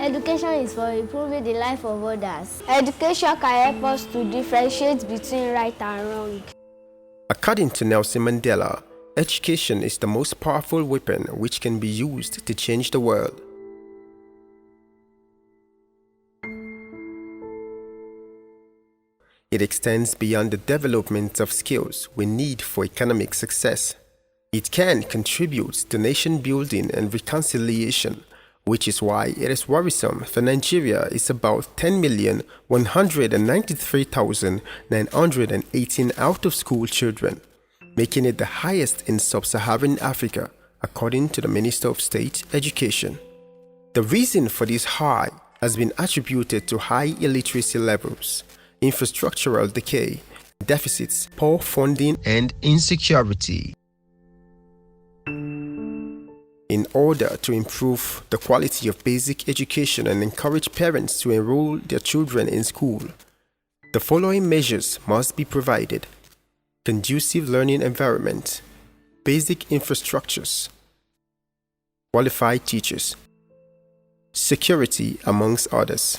Education is for improving the life of others. Education can help us to differentiate between right and wrong. According to Nelson Mandela, education is the most powerful weapon which can be used to change the world. It extends beyond the development of skills we need for economic success. It can contribute to nation building and reconciliation, which is why it is worrisome for Nigeria is about 10,193,918 out-of-school children, making it the highest in sub-Saharan Africa, according to the Minister of State Education. The reason for this high has been attributed to high illiteracy levels, infrastructural decay, deficits, poor funding, and insecurity. In order to improve the quality of basic education and encourage parents to enroll their children in school, the following measures must be provided: conducive learning environment, basic infrastructures, qualified teachers, security, amongst others.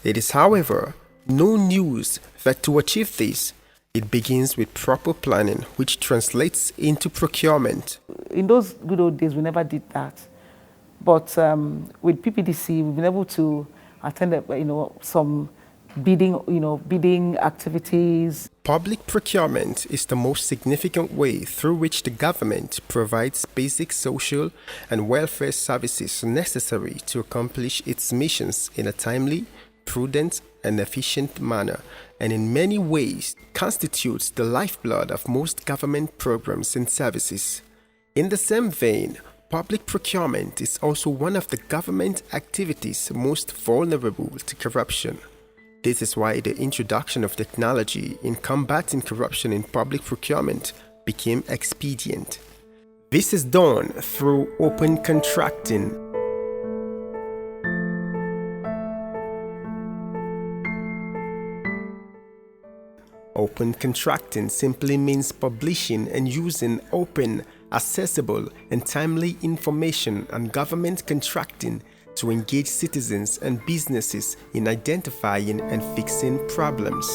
It is, however, no news that to achieve this, it begins with proper planning, which translates into procurement. In those good old days, we never did that. But with PPDC, we've been able to attend, some bidding activities. Public procurement is the most significant way through which the government provides basic social and welfare services necessary to accomplish its missions in a timely, prudent, and efficient manner, and in many ways constitutes the lifeblood of most government programs and services. In the same vein, public procurement is also one of the government activities most vulnerable to corruption. This is why the introduction of technology in combating corruption in public procurement became expedient. This is done through open contracting. Open contracting simply means publishing and using open, accessible, and timely information on government contracting to engage citizens and businesses in identifying and fixing problems.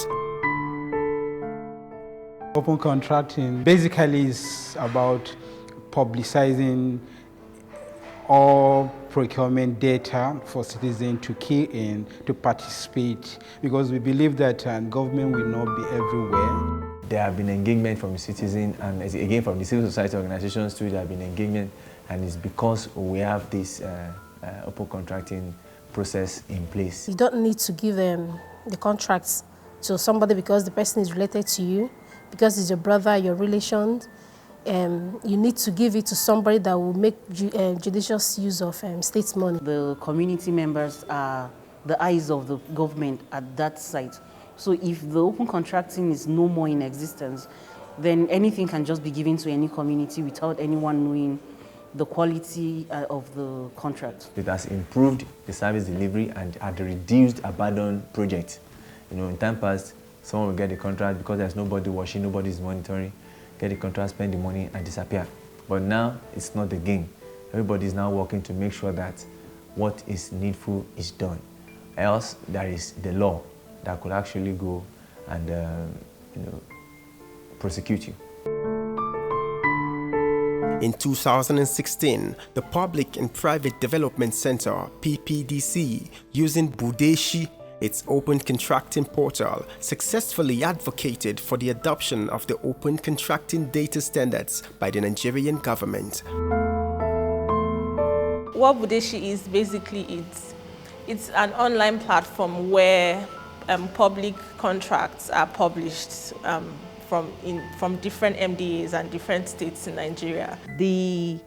Open contracting basically is about publicizing all procurement data for citizens to key in, to participate, because we believe that government will not be everywhere. There have been engagement from the citizens and again from the civil society organizations too. There have been engagement, and it's because we have this open contracting process in place. You don't need to give the contracts to somebody because the person is related to you, because it's your brother, your relation. You need to give it to somebody that will make judicious use of state money. The community members are the eyes of the government at that site. So if the open contracting is no more in existence, then anything can just be given to any community without anyone knowing the quality of the contract. It has improved the service delivery and had reduced abandoned projects. In time past, someone will get the contract because there's nobody watching, nobody is monitoring, get the contract, spend the money, and disappear. But now, it's not the game. Everybody is now working to make sure that what is needful is done. Else, there is the law that could actually go and prosecute you. In 2016, the Public and Private Development Center, PPDC, using Budeshi, its open contracting portal, successfully advocated for the adoption of the open contracting data standards by the Nigerian government. What Budeshi is basically, it's an online platform where public contracts are published from different MDAs and different states in Nigeria. The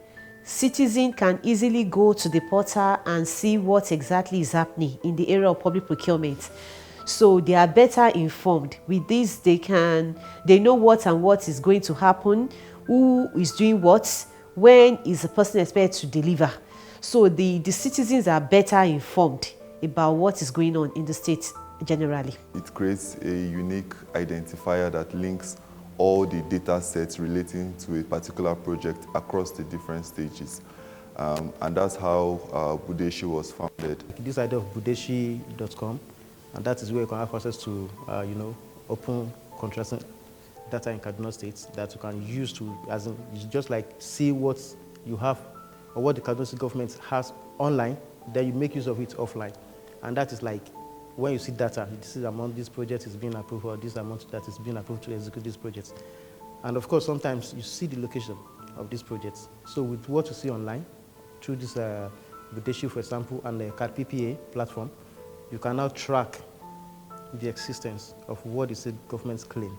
citizen can easily go to the portal and see what exactly is happening in the area of public procurement. So they are better informed. With this, they know what and what is going to happen, who is doing what, when is the person expected to deliver. So the citizens are better informed about what is going on in the state generally. It creates a unique identifier that links all the data sets relating to a particular project across the different stages. And that's how Budeshi was founded. This idea of budeshi.com, and that is where you can have access to, open contrasting data in Kaduna State that you can use to, as in, just like see what you have or what the Kaduna State government has online, then you make use of it offline. And that is like, when you see data, this is amount this project is being approved, or this amount that is being approved to execute this project. And of course, sometimes you see the location of these projects. So with what you see online, through this Budeshi, for example, and the CAD PPA platform, you can now track the existence of what the state government's claimed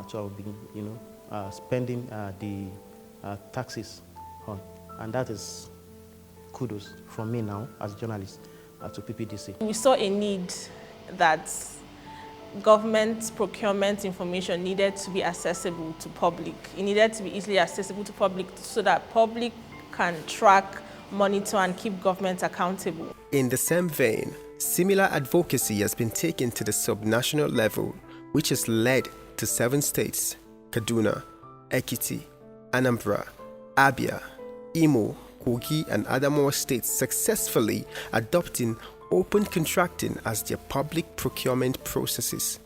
to have been, spending the taxes on. And that is kudos from me now as a journalist to PPDC. We saw a need that government procurement information needed to be accessible to public. It needed to be easily accessible to public so that public can track, monitor, and keep government accountable. In the same vein, similar advocacy has been taken to the subnational level, which has led to 7 states: Kaduna, Ekiti, Anambra, Abia, Imo, Kogi, and other more states successfully adopting open contracting as their public procurement processes.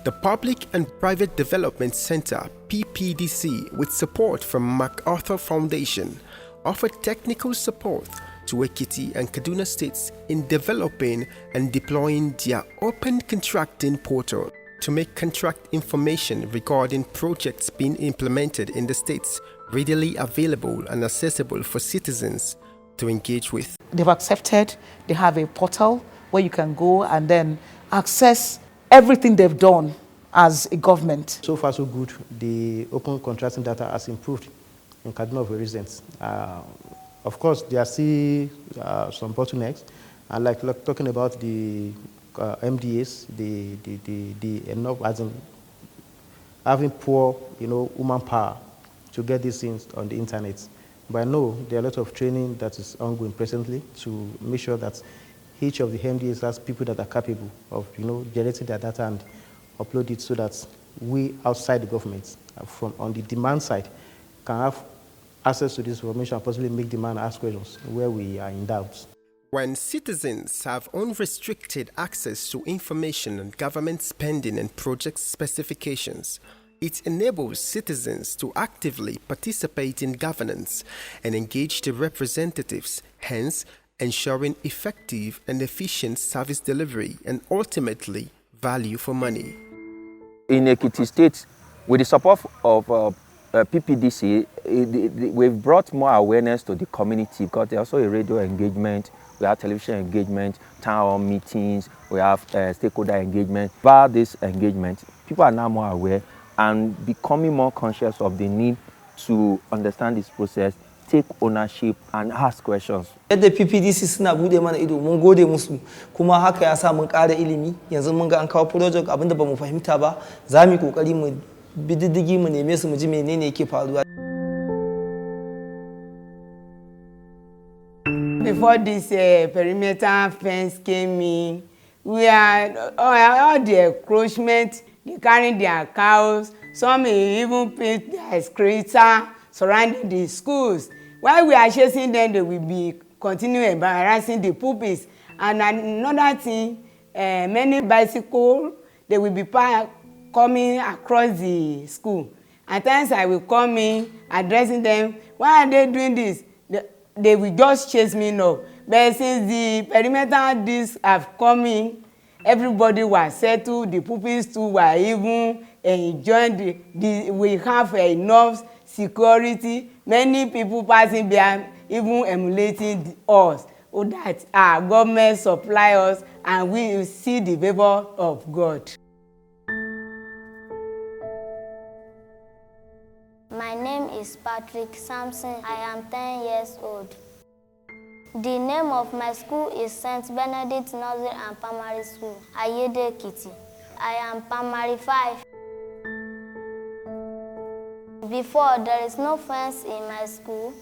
The Public and Private Development Center, PPDC, with support from MacArthur Foundation, offered technical support to Ekiti and Kaduna states in developing and deploying their open contracting portal to make contract information regarding projects being implemented in the states readily available and accessible for citizens to engage with. They've accepted, they have a portal where you can go and then access everything they've done as a government. So far so good, the open contrasting data has improved in Kaduna of recent. Of course, there are still some bottlenecks, and like talking about the MDAs, the enough, as in having poor, human power to get these things on the internet. But I know there are a lot of training that is ongoing presently to make sure that each of the MDAs has people that are capable of, generating their data and upload it so that we outside the government, from on the demand side, can have access to this information and possibly make demand ask questions where we are in doubt. When citizens have unrestricted access to information on government spending and project specifications, it enables citizens to actively participate in governance and engage the representatives, hence ensuring effective and efficient service delivery and ultimately value for money. In Ekiti State, with the support of PPDC, we've brought more awareness to the community because there's also a radio engagement, we have television engagement, town hall meetings, we have stakeholder engagement. Via this engagement, people are now more aware and becoming more conscious of the need to understand this process, take ownership and ask questions. Yadda PPDC suna bude mana ido mun gode musu kuma haka ya sa mun ƙara ilimi yanzu mun ga an kawo project abinda bamu fahimta ba za mu kokari mu bididdigi mu neme su mu ji menene yake faruwa. Before this perimeter fence came in, we are all the encroachment, they carry their cows, some even put their excreta surrounding the schools. While we are chasing them, they will be continuing embarrassing the pupils. And another thing, many bicycles, they will be coming across the school. At times I will come in, addressing them, why are they doing this? They will just chase me now. But since the perimeter discs have come in, everybody was settled, the pupils too were even enjoying we have enough security, many people passing by even emulating us, so that our government supply us and we will see the favor of God. My name is Patrick Sampson. I am 10 years old. The name of my school is St. Benedict Nursery and Primary School, Ayede Ekiti. I am primary 5. Before, there is no fence in my school.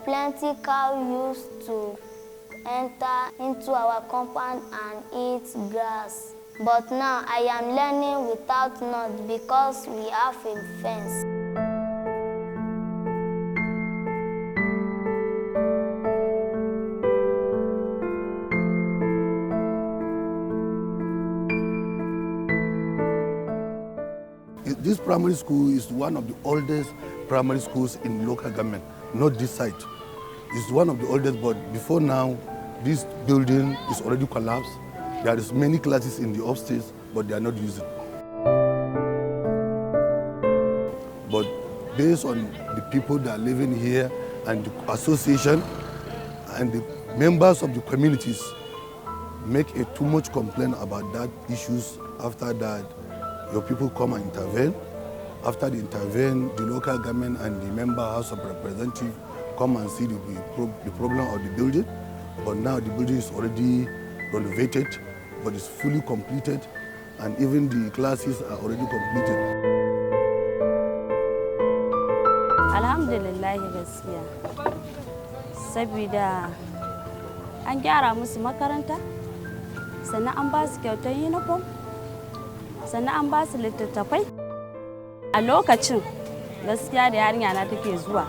Plenty cows used to enter into our compound and eat grass. But now I am learning without none because we have a fence. this primary school is one of the oldest primary schools in local government, not this site. It's one of the oldest, but before now, this building is already collapsed. There is many classes in the upstairs, but they are not using. But based on the people that are living here and the association and the members of the communities make a too much complaint about that issues. After that, your people come and intervene. After they intervene, the local government and the member house of representatives come and see the problem of the building. But now the building is already renovated, but it's fully completed, and even the classes are already completed. Alhamdulillah gaskiya. Saboda an gyara musu makaranta, sannan an ba su kyautar uniform, sannan an ba su littattafai. A lokacin gaskiya da yarinya na take zuwa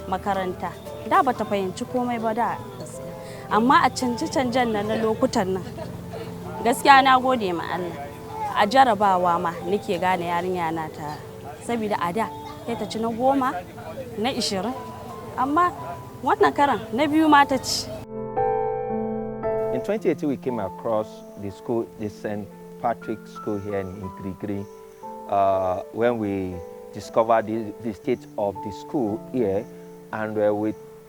makaranta, da bata fahimci komai ba da gaskiya. Amma a canje-canjen nan na lokutan nan, gaskiya na gode ma Allah. A jarabawa ma nake gane yarinya na ta, saboda a da kai ta ci na 10, na 20, amma wannan karan na 2 ma ta ci. In 2018, we came across the school, the St. Patrick's School here in Grigri, when we discovered the state of the school here, and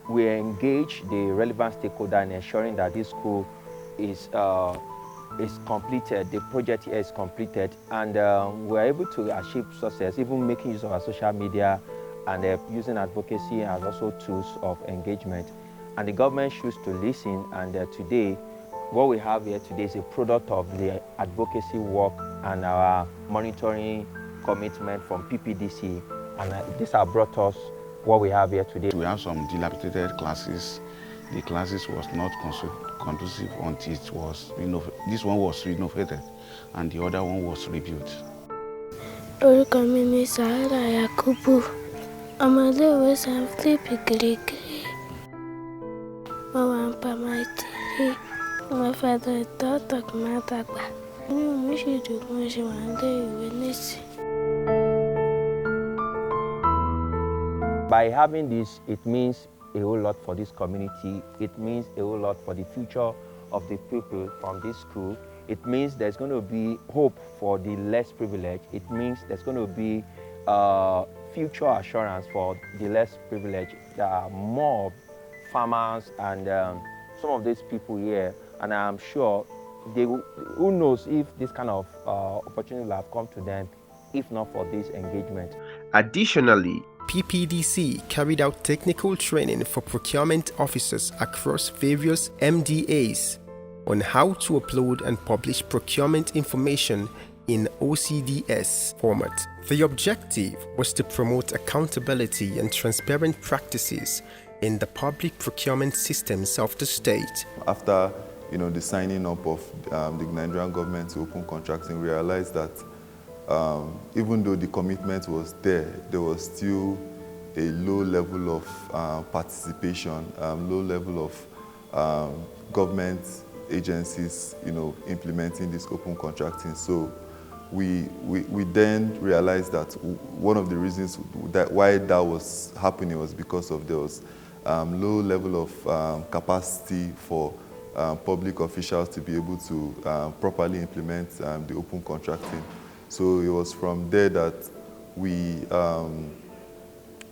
we engaged the relevant stakeholder in ensuring that this school is completed, the project here is completed, and we were able to achieve success, even making use of our social media and using advocacy as also tools of engagement. And the government chose to listen, and today, what we have here today is a product of the advocacy work and our monitoring commitment from PPDC, and this has brought us what we have here today. We have some dilapidated classes. The classes was not conducive until it was, this one was renovated and the other one was rebuilt. Orúkọ mi ni Sahara Yakubu, ọmọléèwé St. Philip Girigiri. Mo wà ní primary 3, mo fẹ́ lọ ìtọ́tọ̀ kí n má dàgbà. Inú mi sì dùn mo ṣe wà nílé ìwé nísìnyí. By having this, it means a whole lot for this community. It means a whole lot for the future of the people from this school. It means there's going to be hope for the less privileged. It means there's going to be future assurance for the less privileged. There are more farmers and some of these people here, and I'm sure who knows if this kind of opportunity will have come to them if not for this engagement. Additionally, PPDC carried out technical training for procurement officers across various MDAs on how to upload and publish procurement information in OCDS format. The objective was to promote accountability and transparent practices in the public procurement systems of the state. After the signing up of the Nigerian government to open contracting, we realized that even though the commitment was there was still a low level of participation, low level of government agencies, implementing this open contracting. So we then realized that one of the reasons why that was happening was because of there was low level of capacity for public officials to be able to properly implement the open contracting. So it was from there that we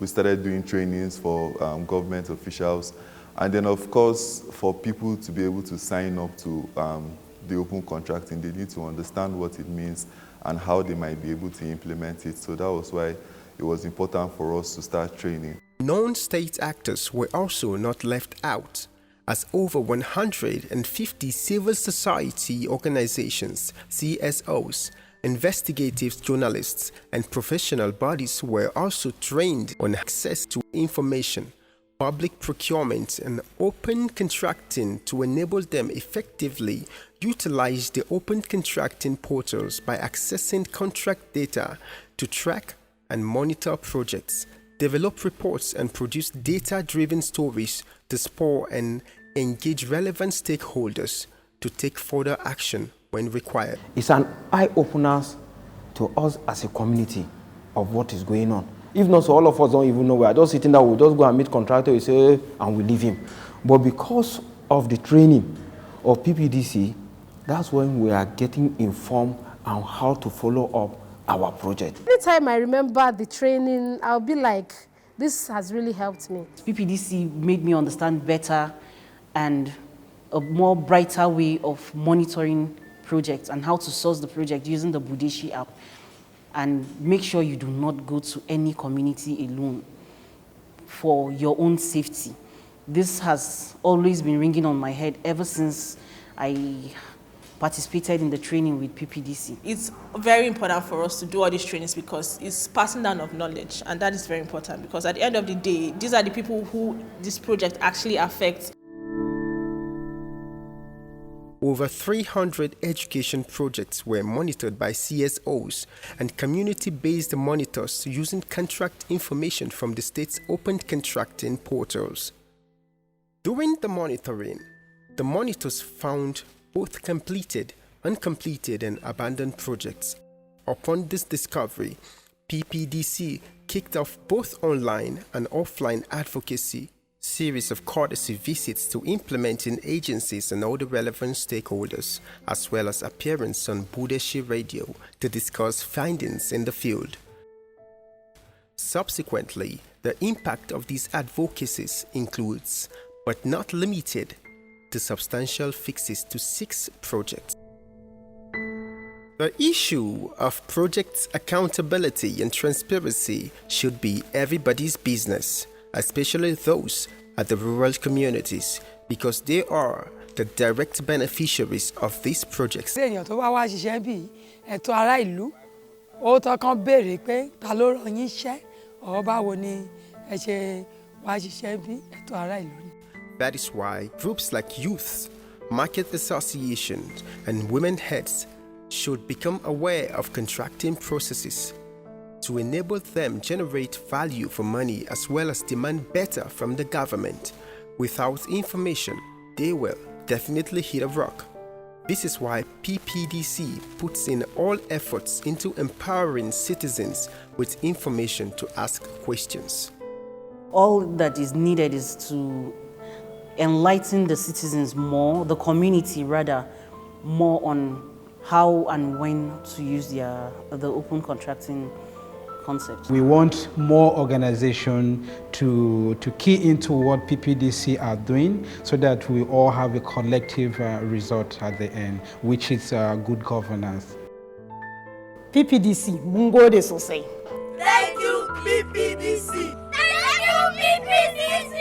started doing trainings for government officials, and then of course for people to be able to sign up to the open contracting, they need to understand what it means and how they might be able to implement it. So that was why it was important for us to start training. Non-state actors were also not left out, as over 150 civil society organizations, CSOs, investigative journalists, and professional bodies were also trained on access to information, public procurement, and open contracting to enable them effectively utilize the open contracting portals by accessing contract data to track and monitor projects, develop reports, and produce data-driven stories to spur and engage relevant stakeholders to take further action when required. It's an eye-opener to us as a community of what is going on. If not, so all of us don't even know. We are just sitting there, we just go and meet contractor, we say, and we leave him. But because of the training of PPDC, that's when we are getting informed on how to follow up our project. Anytime I remember the training, I'll be like, this has really helped me. PPDC made me understand better and a more brighter way of monitoring projects and how to source the project using the Budeshi app. And make sure you do not go to any community alone for your own safety. This has always been ringing on my head ever since I participated in the training with PPDC. It's very important for us to do all these trainings because it's passing down of knowledge, and that is very important because at the end of the day, these are the people who this project actually affects. Over 300 education projects were monitored by CSOs and community-based monitors using contract information from the state's open contracting portals. During the monitoring, the monitors found both completed, uncompleted, and abandoned projects. Upon this discovery, PPDC kicked off both online and offline advocacy series of courtesy visits to implementing agencies and all the relevant stakeholders, as well as appearance on Budeshi Radio to discuss findings in the field. Subsequently, the impact of these advocacies includes, but not limited to, substantial fixes to 6 projects. The issue of project accountability and transparency should be everybody's business, especially those at the rural communities, because they are the direct beneficiaries of these projects. Èèyàn tó wá ṣiṣẹ́ bí ẹ̀tọ́ ará ìlú, ó tọ́ kàn béèrè pé ta ló rán yín iṣẹ́, or báwo ni ẹ ṣe wá ṣiṣẹ́ bí ẹ̀tọ́ ará ìlú ni. That is why groups like youths, market associations, and women heads should become aware of contracting processes to enable them generate value for money as well as demand better from the government. Without information, they will definitely hit a rock. This is why PPDC puts in all efforts into empowering citizens with information to ask questions. All that is needed is to enlighten the citizens more, the community rather, more on how and when to use the open contracting concept. We want more organization to key into what PPDC are doing so that we all have a collective result at the end, which is good governance. PPDC, Mungo de Sosai. Thank you, PPDC. Thank you, PPDC.